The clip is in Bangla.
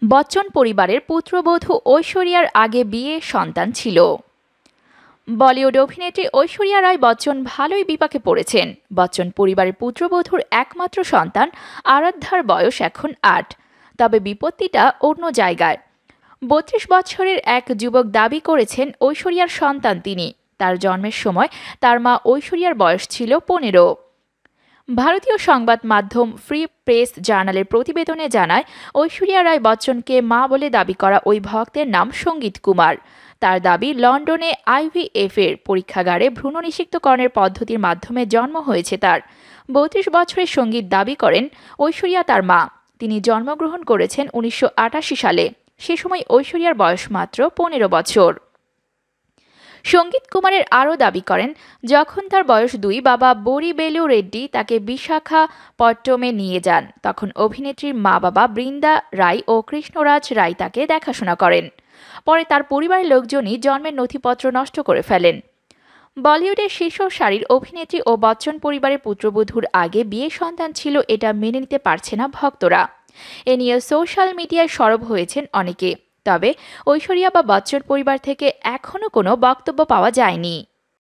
বচ্চন পরিবারের পুত্রবধূ ঐশ্বরিয়ার আগে বিয়ে, সন্তান ছিল। বলিউড অভিনেত্রী ঐশ্বরিয়া রায় বচ্চন ভালোই বিপাকে পড়েছেন। বচ্চন পরিবারের পুত্রবধূর একমাত্র সন্তান আরাধ্যার বয়স এখন ৮। তবে বিপত্তিটা অন্য জায়গায়। ৩২ বছরের এক যুবক দাবি করেছেন ঐশ্বরিয়ার সন্তান তিনি। তার জন্মের সময় তার মা ঐশ্বরিয়ার বয়স ছিল ১৫। ভারতীয় সংবাদ মাধ্যম ফ্রি প্রেস জার্নালের প্রতিবেদনে জানায়, ঐশ্বরিয়া রায় বচ্চনকে মা বলে দাবি করা ওই ভক্তের নাম সঙ্গীত কুমার। তার দাবি, লন্ডনে আইভিএফ এর পরীক্ষাগারে ভ্রূণ নিষিক্তকরণের পদ্ধতির মাধ্যমে জন্ম হয়েছে তার। ৩২ বছরের সঙ্গীত দাবি করেন ঐশ্বরিয়া তার মা। তিনি জন্মগ্রহণ করেছেন ১৯৮৮ সালে। সে সময় ঐশ্বরিয়ার বয়স মাত্র ১৫ বছর। সঙ্গীত কুমারের আরও দাবি করেন, যখন তার বয়স ২, বাবা বরিবেলু রেড্ডি তাকে বিশাখাপট্টমে নিয়ে যান। তখন অভিনেত্রীর মা বাবা বৃন্দা রায় ও কৃষ্ণরাজ রায় তাকে দেখাশোনা করেন। পরে তার পরিবারের লোকজনই জন্মের নথিপত্র নষ্ট করে ফেলেন। বলিউডের শীর্ষ সারির অভিনেত্রী ও বচ্চন পরিবারের পুত্রবধূর আগে বিয়ে, সন্তান ছিল, এটা মেনে নিতে পারছে না ভক্তরা। এ নিয়ে সোশ্যাল মিডিয়ায় সরব হয়েছেন অনেকে। তবে ঐশ্বরিয়া বা বচ্চন পরিবার থেকে এখনও কোনো বক্তব্য পাওয়া যায়নি।